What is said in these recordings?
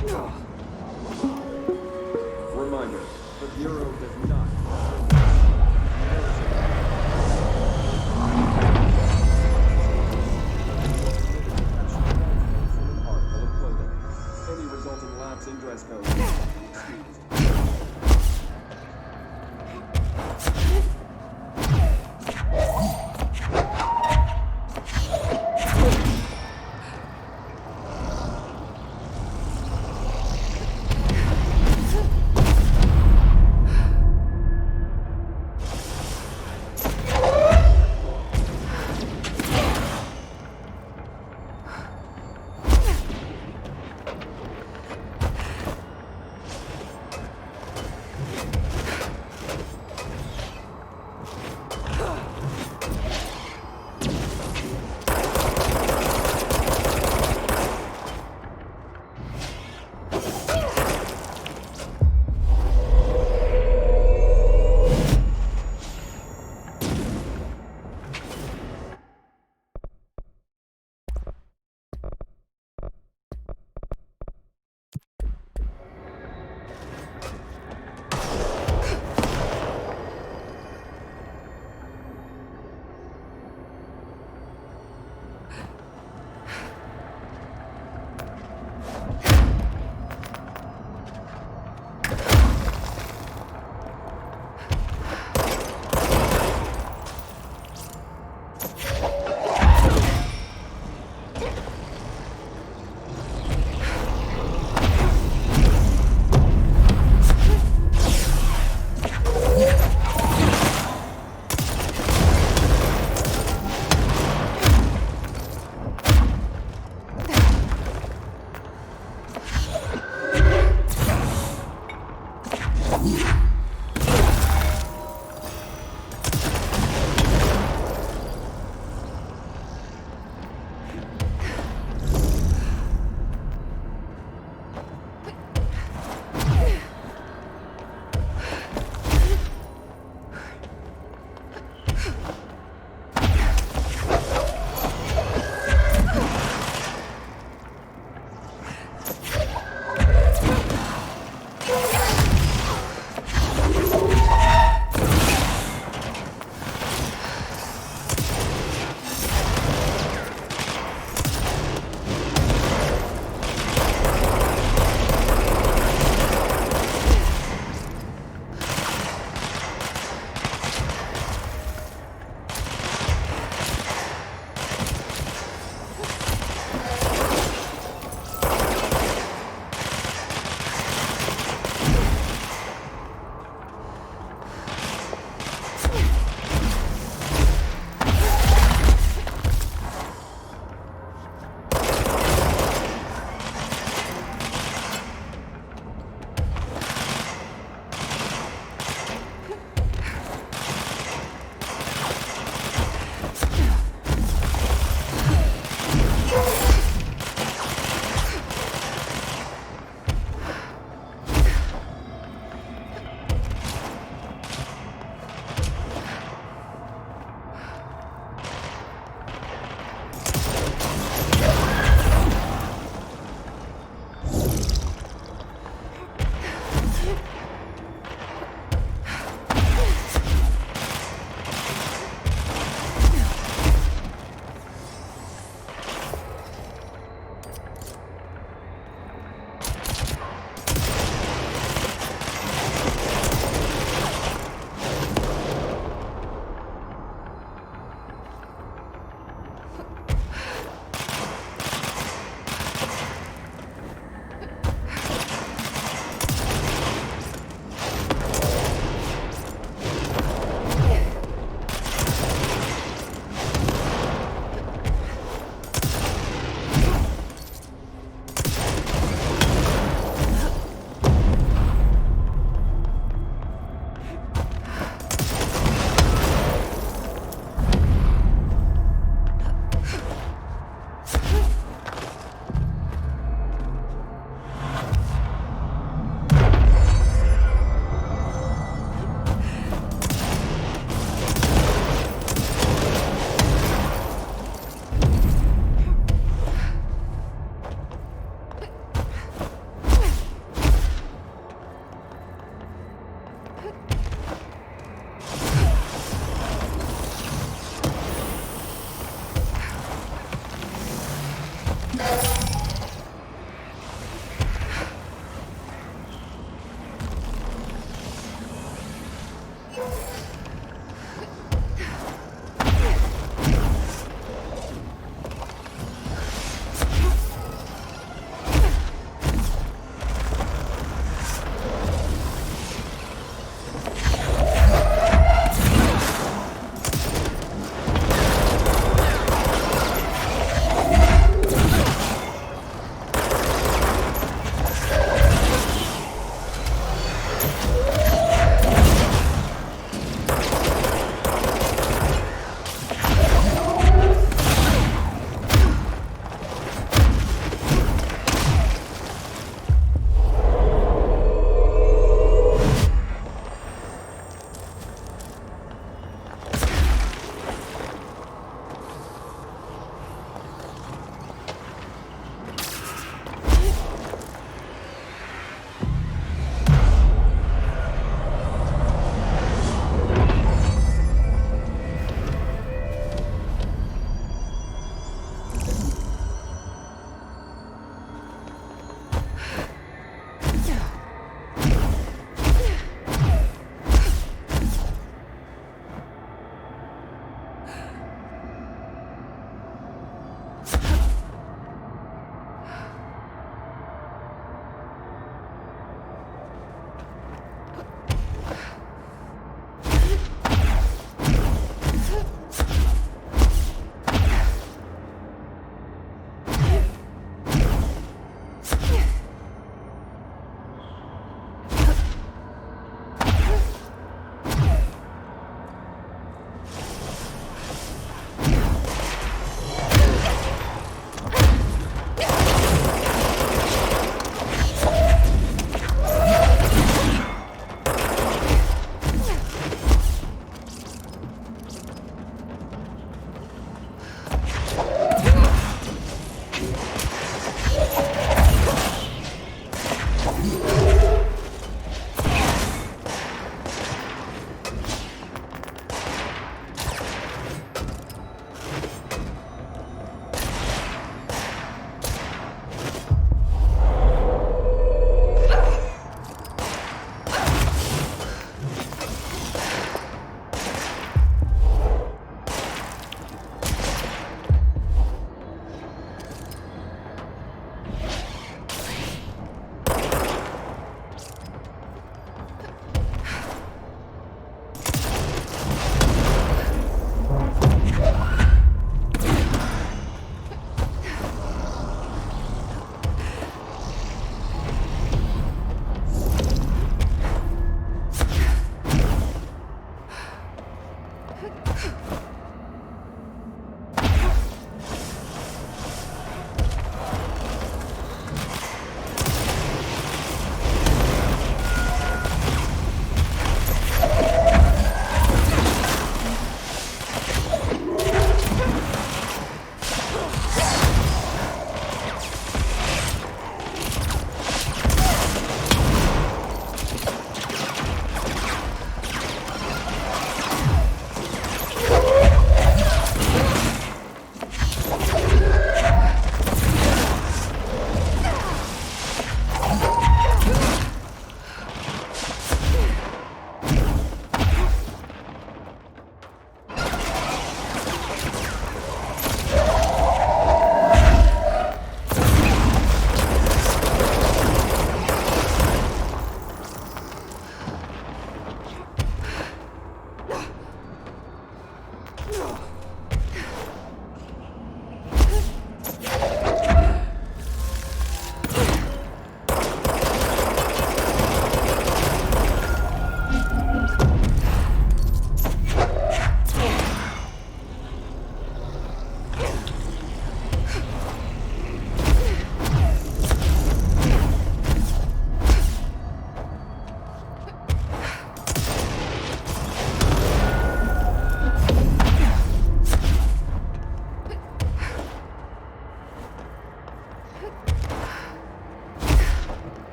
Reminder, the Bureau does not. Article of clothing. Any resulting lapse in dress code will be excused.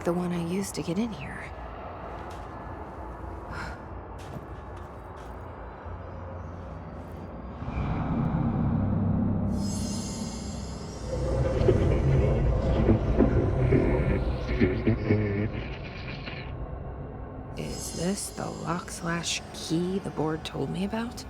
like the one I used to get in here. Is this the lock/key the board told me about?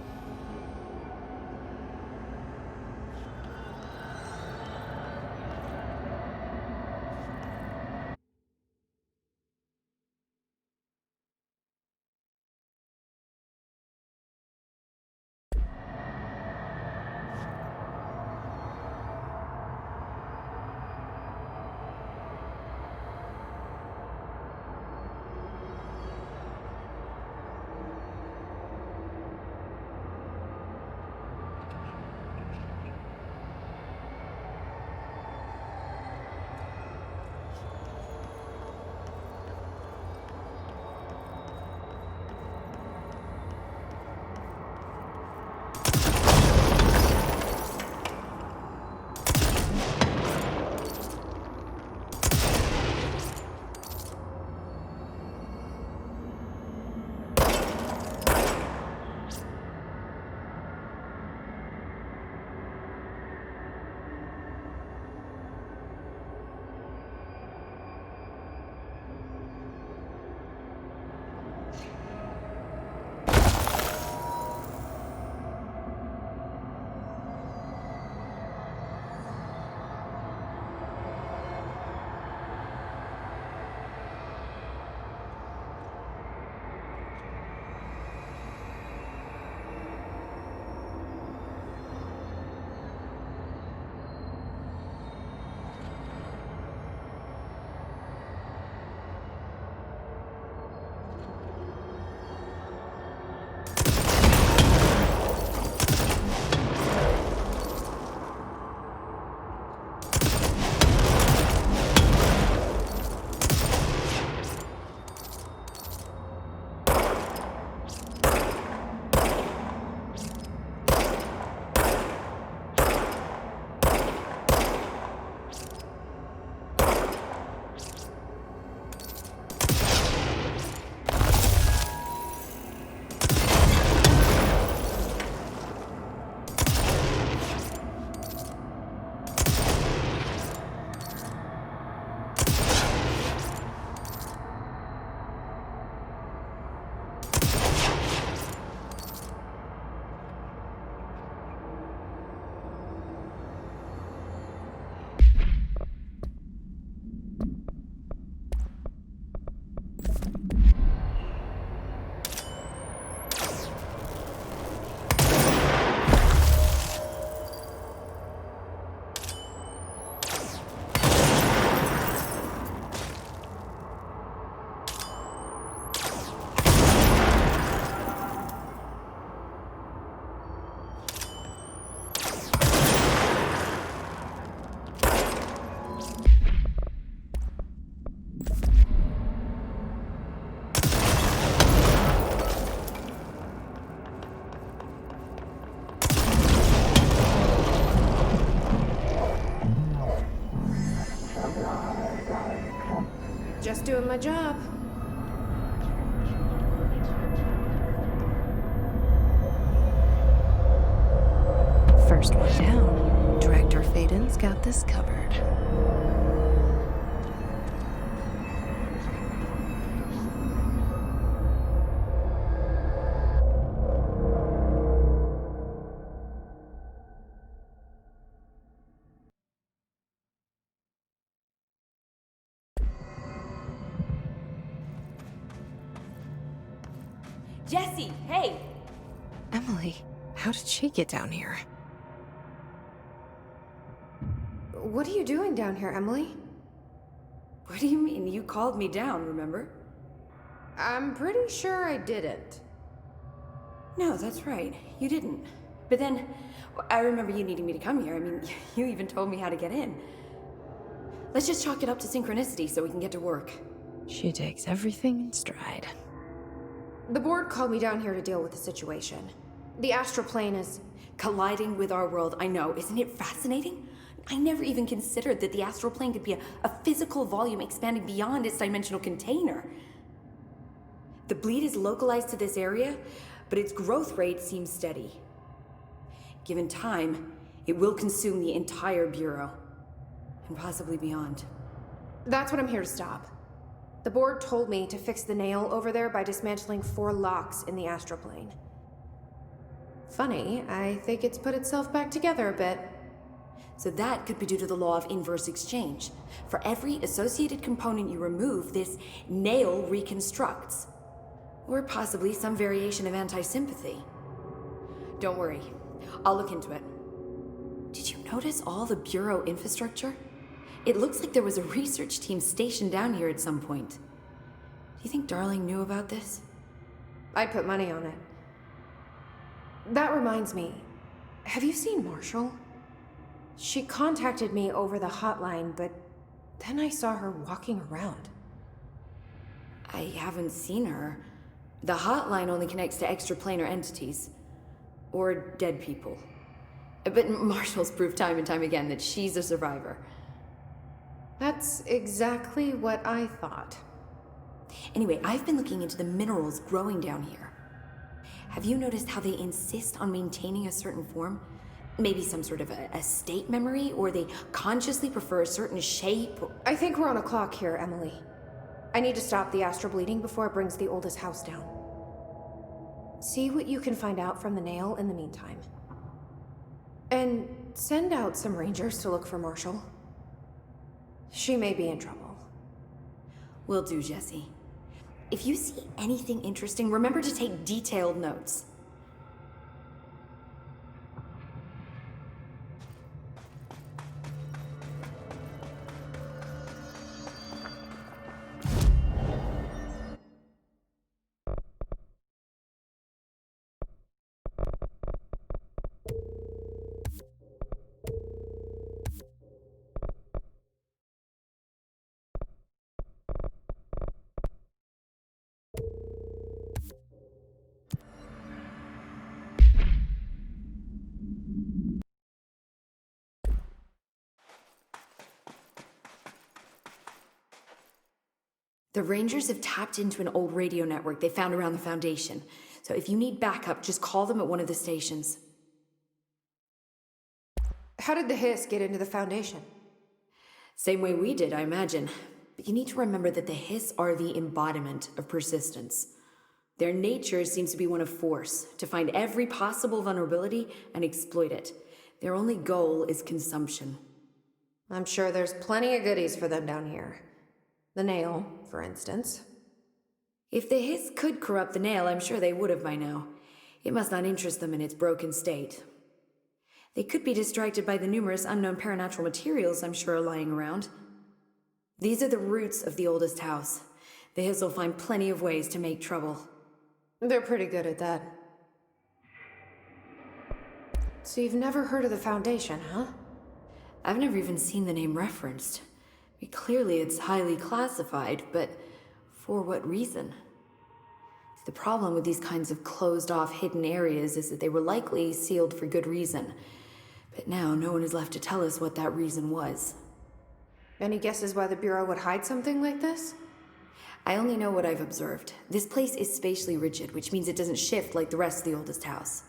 Just doing my job. First one down. Director Faden's got this covered. Jesse, hey! Emily, how did she get down here? What are you doing down here, Emily? What do you mean? You called me down, remember? I'm pretty sure I didn't. No, that's right. You didn't. But then, I remember you needing me to come here. I mean, you even told me how to get in. Let's just chalk it up to synchronicity so we can get to work. She takes everything in stride. The board called me down here to deal with the situation. The astral plane is... Colliding with our world, I know. Isn't it fascinating? I never even considered that the astral plane could be a physical volume expanding beyond its dimensional container. The bleed is localized to this area, but its growth rate seems steady. Given time, it will consume the entire Bureau, and possibly beyond. That's what I'm here to stop. The board told me to fix the nail over there by dismantling 4 locks in the astral plane. Funny, I think it's put itself back together a bit. So that could be due to the law of inverse exchange. For every associated component you remove, this nail reconstructs. Or possibly some variation of anti-sympathy. Don't worry, I'll look into it. Did you notice all the Bureau infrastructure? It looks like there was a research team stationed down here at some point. Do you think Darling knew about this? I'd put money on it. That reminds me, have you seen Marshall? She contacted me over the hotline, but then I saw her walking around. I haven't seen her. The hotline only connects to extraplanar entities. Or dead people. But Marshall's proved time and time again that she's a survivor. That's exactly what I thought. Anyway, I've been looking into the minerals growing down here. Have you noticed how they insist on maintaining a certain form? Maybe some sort of a state memory, or they consciously prefer a certain shape? I think we're on a clock here, Emily. I need to stop the astral bleeding before it brings the oldest house down. See what you can find out from the nail in the meantime. And send out some rangers to look for Marshall. She may be in trouble. Will do, Jesse. If you see anything interesting, remember to take detailed notes. The Rangers have tapped into an old radio network they found around the Foundation. So if you need backup, just call them at one of the stations. How did the Hiss get into the Foundation? Same way we did, I imagine. But you need to remember that the Hiss are the embodiment of persistence. Their nature seems to be one of force, to find every possible vulnerability and exploit it. Their only goal is consumption. I'm sure there's plenty of goodies for them down here. The nail, for instance. If the Hiss could corrupt the nail, I'm sure they would have by now. It must not interest them in its broken state. They could be distracted by the numerous unknown paranatural materials I'm sure are lying around. These are the roots of the oldest house. The Hiss will find plenty of ways to make trouble. They're pretty good at that. So you've never heard of the Foundation, huh? I've never even seen the name referenced. Clearly it's highly classified, but for what reason? The problem with these kinds of closed-off hidden areas is that they were likely sealed for good reason. But now no one is left to tell us what that reason was. Any guesses why the Bureau would hide something like this? I only know what I've observed. This place is spatially rigid, which means it doesn't shift like the rest of the oldest house.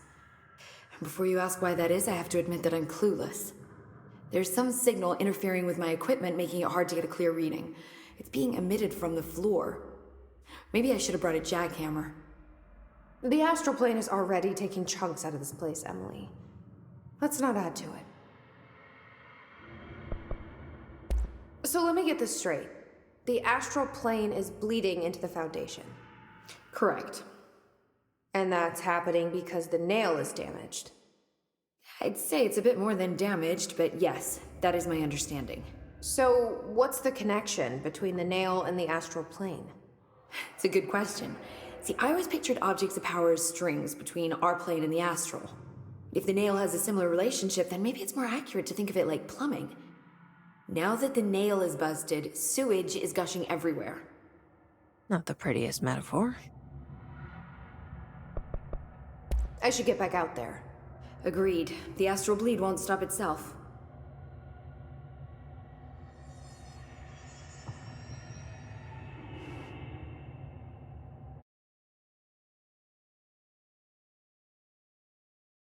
And before you ask why that is, I have to admit that I'm clueless. There's some signal interfering with my equipment, making it hard to get a clear reading. It's being emitted from the floor. Maybe I should have brought a jackhammer. The astral plane is already taking chunks out of this place, Emily. Let's not add to it. So let me get this straight. The astral plane is bleeding into the Foundation. Correct. And that's happening because the nail is damaged. I'd say it's a bit more than damaged, but yes, that is my understanding. So what's the connection between the nail and the astral plane? It's a good question. See, I always pictured objects of power as strings between our plane and the astral. If the nail has a similar relationship, then maybe it's more accurate to think of it like plumbing. Now that the nail is busted, sewage is gushing everywhere. Not the prettiest metaphor. I should get back out there. Agreed. The astral bleed won't stop itself.